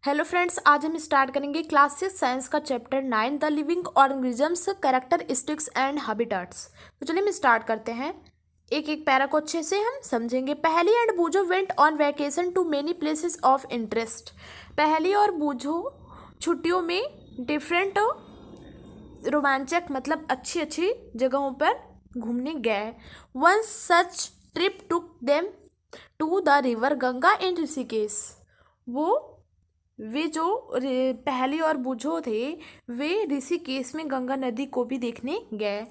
Hello friends, आज हम start करेंगे क्लास 6 साइंस का chapter 9 the living organisms characteristics and habitats. तो चलिए हम स्टार्ट करते हैं। एक एक पैरा को अच्छे से हम समझेंगे। Paheli and Boojho went on vacation to many places of interest. Paheli और बूझो छुट्टियों में डिफरेंट रोमांचक मतलब अच्छी अच्छी जगहों पर घूमने गए। One such trip took them to the river Ganga in Rishikesh. वे जो पहली और बूझो थे वे ऋषिकेश में गंगा नदी को भी देखने गए।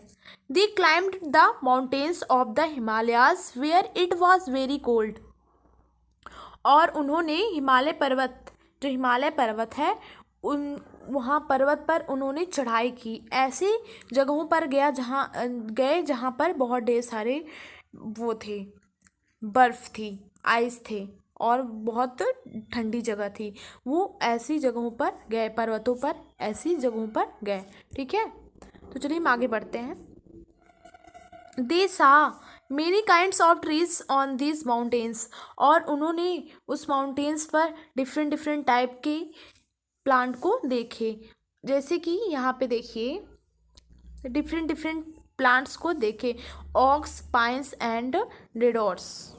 They climbed the mountains of the Himalayas where it was very cold. और उन्होंने हिमालय पर्वत है उन वहाँ पर्वत पर उन्होंने चढ़ाई की। ऐसे जगहों पर जहाँ पर बहुत ढेर सारे वो थे, बर्फ़ थी, आइस थे और बहुत ठंडी जगह थी। वो ऐसी जगहों पर गए, पर्वतों पर ऐसी जगहों पर गए। ठीक है, तो चलिए हम आगे बढ़ते हैं। दे सा many kinds of trees on this mountains. और उन्होंने उस माउंटेन्स पर डिफरेंट डिफरेंट टाइप के प्लांट को देखे। जैसे कि यहाँ पे देखिए डिफरेंट डिफरेंट प्लांट्स को देखे। ऑक्स, पाइन्स एंड रेडोर्स,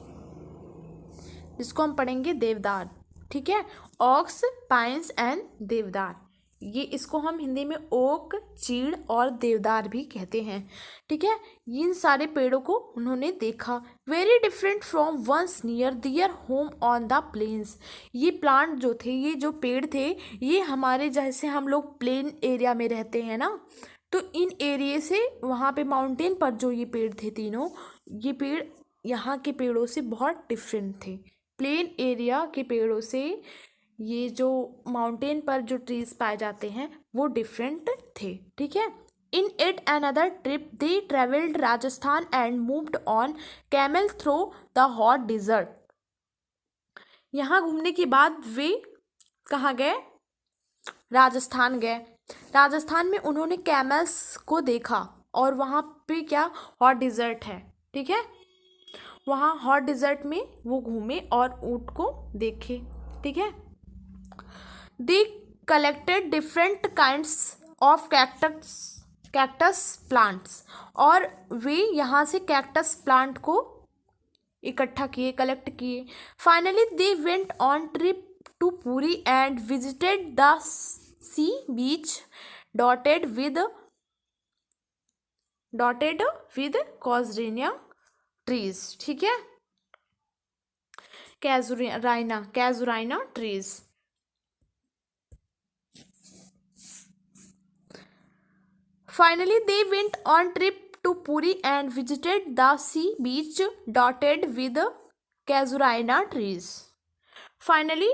जिसको हम पढ़ेंगे देवदार। ठीक है, ऑक्स, पाइन्स एंड देवदार, ये इसको हम हिंदी में ओक, चीड़ और देवदार भी कहते हैं। ठीक है, इन सारे पेड़ों को उन्होंने देखा। Very different from ones near their home on the plains. ये प्लांट जो थे, ये जो पेड़ थे, ये हमारे जैसे हम लोग प्लेन एरिया में रहते हैं ना, तो इन एरिया से वहाँ पे माउंटेन पर जो ये पेड़ थे तीनों, ये पेड़ यहाँ के पेड़ों से बहुत डिफरेंट थे। प्लेन एरिया के पेड़ों से ये जो माउंटेन पर जो ट्रीज पाए जाते हैं वो डिफरेंट थे। ठीक है, in it another trip they travelled Rajasthan and moved on camel through the hot desert. यहाँ घूमने के बाद वे कहाँ गए? राजस्थान गए। राजस्थान में उन्होंने कैमल्स को देखा और वहाँ पे क्या हॉट डिजर्ट है। ठीक है, वहाँ हॉट डिजर्ट में वो घूमे और ऊँट को देखे। ठीक है, they collected different kinds of cactus plants. और वे यहाँ से कैक्टस प्लांट को इकट्ठा किए, कलेक्ट किए। Finally they went on trip to Puri and visited the sea beach dotted with casuarina trees. ठीक है, casuarina trees. Finally, they went on trip to Puri and visited the sea beach dotted with casuarina trees. Finally,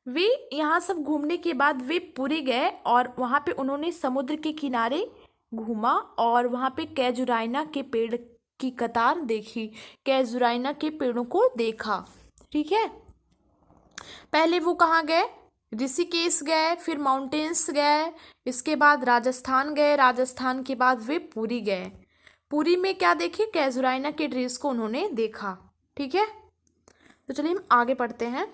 वे यहाँ सब घूमने के बाद वे पुरी गए और वहाँ पे उन्होंने समुद्र के किनारे घूमा और वहाँ पे कैजुराइना के पेड़ की कतार देखी, कैजुराइना के पेड़ों को देखा। ठीक है, पहले वो कहाँ गए? ऋषिकेश गए, फिर माउंटेन्स गए, इसके बाद राजस्थान गए, राजस्थान के बाद वे पुरी गए। पुरी में क्या देखे? कैजुराइना के ट्रीज को उन्होंने देखा। ठीक है, तो चलिए हम आगे पढ़ते हैं।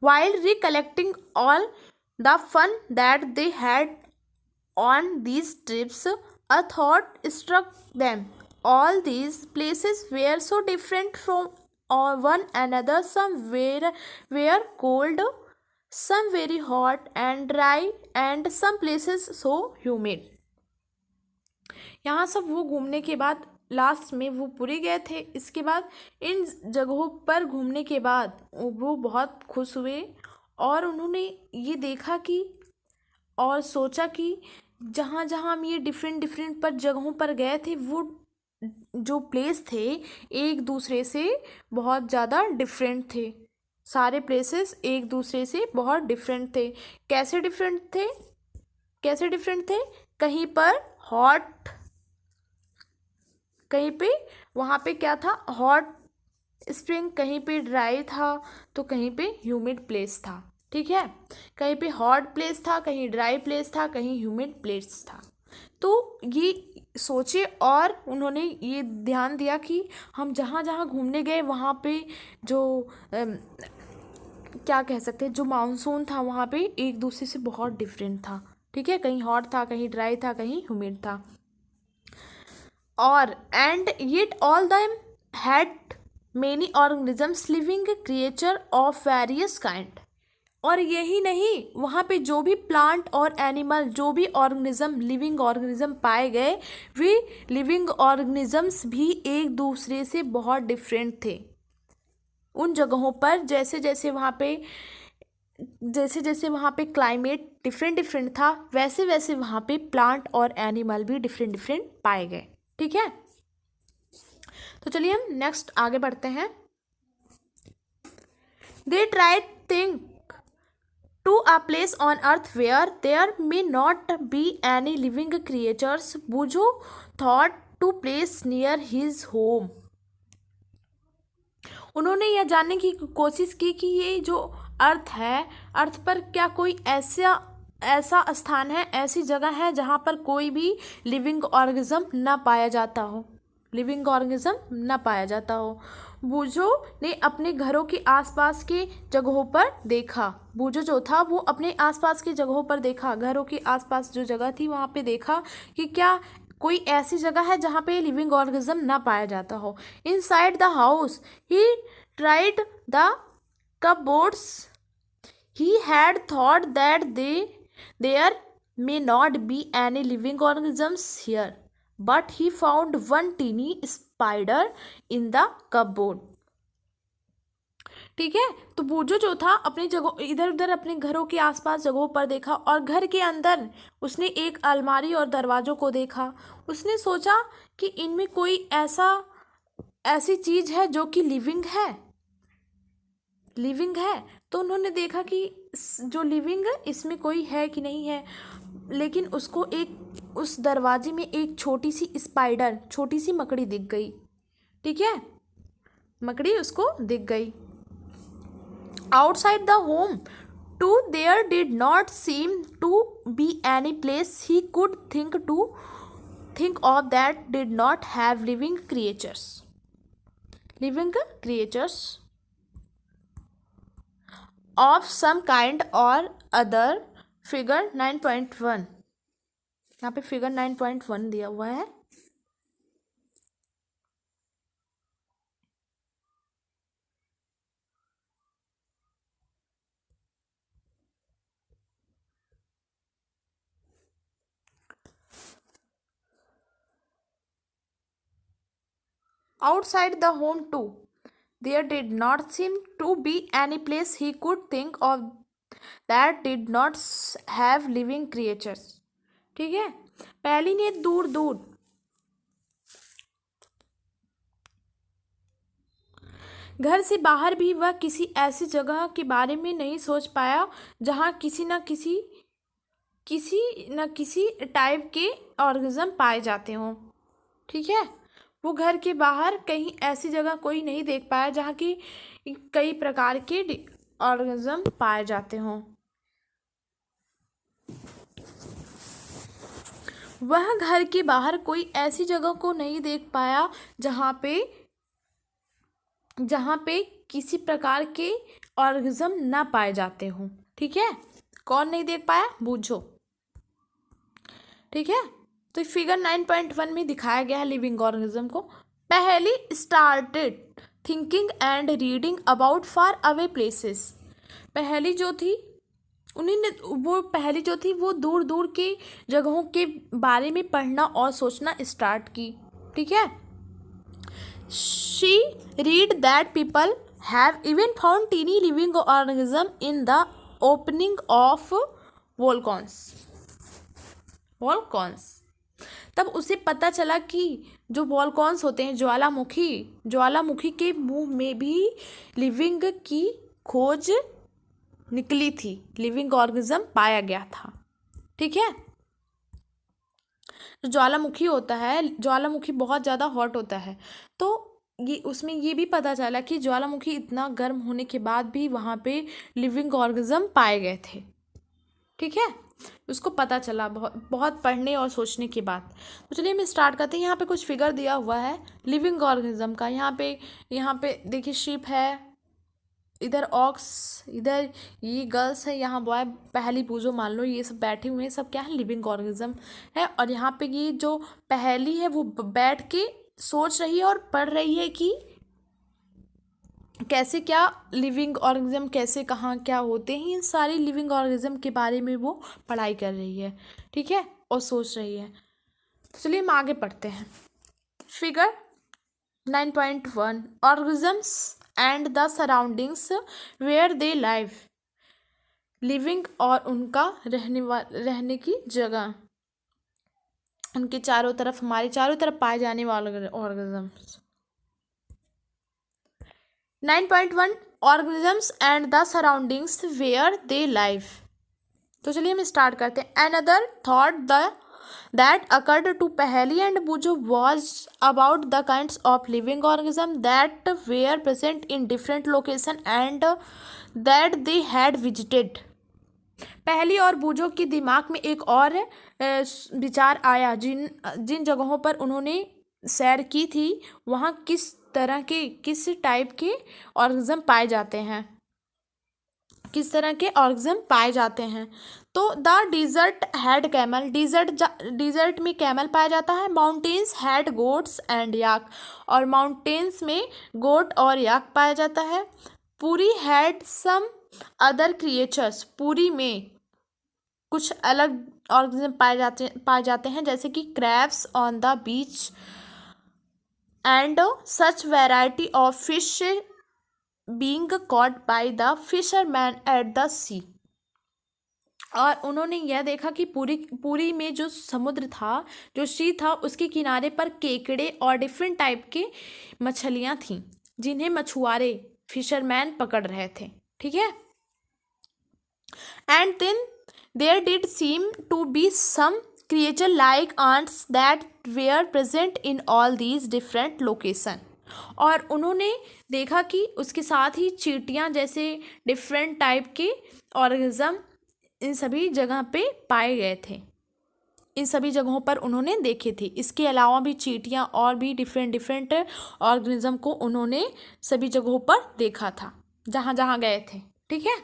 While recollecting all the fun that they had on these trips, a thought struck them. All these places were so different from one another. Some were cold, some very hot and dry, and some places so humid. यहाँ सब वो घूमने के बाद last में वो पुरी गए थे। इसके बाद इन जगहों पर घूमने के बाद वो बहुत खुश हुए और उन्होंने ये देखा कि और सोचा कि जहाँ जहाँ हम ये डिफरेंट पर जगहों पर गए थे, वो जो प्लेस थे एक दूसरे से बहुत ज़्यादा डिफरेंट थे। सारे प्लेसेस एक दूसरे से बहुत डिफरेंट थे। कैसे डिफरेंट थे? कहीं पर हॉट, कहीं पे वहाँ पे क्या था? हॉट स्प्रिंग, कहीं पे ड्राई था तो कहीं पे ह्यूमिड प्लेस था। ठीक है, कहीं पे हॉट प्लेस था, कहीं ड्राई प्लेस था, कहीं ह्यूमिड प्लेस था। तो ये सोचे और उन्होंने ये ध्यान दिया कि हम जहाँ जहाँ घूमने गए वहाँ पे जो क्या कह सकते हैं, जो मानसून था वहाँ पे एक दूसरे से बहुत डिफरेंट था। ठीक है, कहीं हॉट था, कहीं ड्राई था, कहीं ह्यूमिड था। और and yet all them had many organisms living creature of various kind. और यही नहीं, वहाँ पे जो भी प्लांट और एनिमल, जो भी ऑर्गेनिज्म, लिविंग ऑर्गेनिज्म पाए गए, वे लिविंग ऑर्गेनिजम्स भी एक दूसरे से बहुत डिफरेंट थे। उन जगहों पर जैसे जैसे वहाँ पे क्लाइमेट डिफरेंट डिफरेंट था, वैसे वैसे वहाँ पे प्लांट और एनिमल भी डिफरेंट डिफरेंट पाए गए। ठीक है, तो चलिए हम नेक्स्ट आगे बढ़ते हैं। They tried think to a place on earth where there may not be any living creatures, Bujo thought to place near his home. उन्होंने यह जानने की कोशिश की कि ये जो अर्थ है, अर्थ पर क्या कोई ऐसा स्थान है, ऐसी जगह है जहाँ पर कोई भी लिविंग ऑर्गेनिज्म ना पाया जाता हो, लिविंग ऑर्गेनिज्म ना पाया जाता हो। बूझो ने अपने घरों के आसपास के जगहों पर देखा। बूझो जो था वो अपने आसपास की जगहों पर देखा, घरों के आसपास जो जगह थी वहाँ पे देखा कि क्या कोई ऐसी जगह है जहाँ पे लिविंग ऑर्गेनिज्म ना पाया जाता हो। Inside the house he tried the cupboards. He had thought that there may not be any living organisms here, but he found one teeny spider in the cupboard. ठीक है, तो बूझो जो था अपनी जगह इधर उधर अपने घरों के आसपास जगहों पर देखा, और घर के अंदर उसने एक अलमारी और दरवाजों को देखा। उसने सोचा कि इनमें कोई ऐसी चीज है जो कि लिविंग है। तो उन्होंने देखा कि जो लिविंग है इसमें कोई है कि नहीं है, लेकिन उसको उस दरवाजे में एक छोटी सी स्पाइडर, छोटी सी मकड़ी दिख गई। ठीक है, मकड़ी उसको दिख गई। Outside the home to there did not seem to be any place he could think of that did not have living creatures of some kind or other. Figure 9.1, यहाँ पे फिगर 9.1 दिया हुआ है। Outside the home too there did not seem to be any place he could think of that did not have living creatures. ठीक है, पहली ने दूर दूर घर से बाहर भी वह किसी ऐसी जगह के बारे में नहीं सोच पाया जहाँ किसी न किसी टाइप के ऑर्गेनिज्म पाए जाते हों। ठीक है, वो घर के बाहर कहीं ऐसी जगह कोई नहीं देख पाया जहाँ की कई प्रकार के ऑर्गेनिज्म पाए जाते हों। वह घर के बाहर कोई ऐसी जगह को नहीं देख पाया जहाँ पे किसी प्रकार के ऑर्गेनिज्म ना पाए जाते हों। ठीक है, कौन नहीं देख पाया? बूझो। ठीक है, तो फिगर 9.1 में दिखाया गया है लिविंग ऑर्गेनिज्म को। पहली started thinking and reading about far away places. पहली जो थी वो दूर दूर के जगहों के बारे में पढ़ना और सोचना स्टार्ट की। ठीक है, she read that people have even found tiny living organism in the opening of volcanoes. तब उसे पता चला कि जो वॉल्कॉन्स होते हैं, ज्वालामुखी के मुंह में भी लिविंग की खोज निकली थी, लिविंग ऑर्गेनिज्म पाया गया था। ठीक है, जो ज्वालामुखी होता है, ज्वालामुखी बहुत ज़्यादा हॉट होता है, तो उसमें ये भी पता चला कि ज्वालामुखी इतना गर्म होने के बाद भी वहाँ पे लिविंग ऑर्गेनिज्म पाए गए थे। ठीक है, उसको पता चला बहुत बहुत पढ़ने और सोचने के बाद। तो चलिए हम स्टार्ट करते हैं। यहाँ पे कुछ फिगर दिया हुआ है लिविंग ऑर्गेनिज्म का। यहाँ पे देखिए शिप है, इधर ऑक्स, इधर ये गर्ल्स है, यहाँ बॉय, पहली पूजो मान लो, ये सब बैठे हुए हैं, सब क्या है, लिविंग ऑर्गेनिज्म है। और यहाँ पे ये जो पहली है वो बैठ के सोच रही है और पढ़ रही है कि कैसे क्या लिविंग ऑर्गेनिज्म, कैसे कहाँ क्या होते हैं, इन सारी लिविंग ऑर्गेनिज्म के बारे में वो पढ़ाई कर रही है, ठीक है, और सोच रही है। तो चलिए हम आगे पढ़ते हैं। Figure 9.1 organisms and the surroundings where they live. Living और उनका रहने की जगह, उनके चारों तरफ, हमारे चारों तरफ पाए जाने वाले organisms. 9.1 organisms and the surroundings where they live. तो चलिए हम स्टार्ट करते हैं। Another thought that occurred to Paheli and Bujo was about the kinds of living organisms that were present in different locations and that they had visited। पहली और बूजो के दिमाग में एक और विचार आया, जिन जिन जगहों पर उन्होंने सैर की थी वहाँ किस तरह के, किस टाइप के ऑर्गेनिज्म पाए जाते हैं, किस तरह के ऑर्गेनिज्म पाए जाते हैं। तो the desert had camel, desert में कैमल पाया जाता है। Mountains had goats and yak, और माउंटेन्स में गोट और याक पाया जाता है। Puri had some other creatures, Puri में कुछ अलग ऑर्गेनिज्म पाए जाते हैं, जैसे कि crabs on the beach and such variety of fish being caught by the fisherman at the sea. और उन्होंने यह देखा कि पूरी में जो समुद्र था, जो सी था, उसके किनारे पर केकड़े और डिफरेंट टाइप के मछलियाँ थीं, जिन्हें मछुआरे, फिशरमैन पकड़ रहे थे, ठीक है। And then there did seem to be some creature like ants that were present in all these different location. और उन्होंने देखा कि उसके साथ ही चींटियाँ जैसे डिफरेंट टाइप के ऑर्गेनिज्म इन सभी जगह पे पाए गए थे, इन सभी जगहों पर उन्होंने देखे थे। इसके अलावा भी चींटियाँ और भी डिफरेंट ऑर्गेनिज्म को उन्होंने सभी जगहों पर देखा था जहाँ जहाँ गए थे, ठीक है।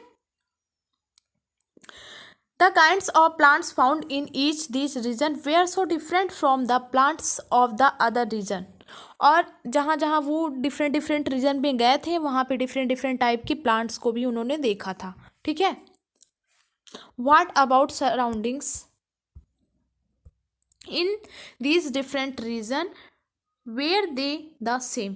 The kinds of plants found in each these region were so different from the plants of the other region। और जहाँ जहाँ वो डिफरेंट रीजन में गए थे वहाँ पे डिफरेंट टाइप की प्लांट्स को भी उन्होंने देखा था, ठीक है। What about surroundings in these different region were they the same?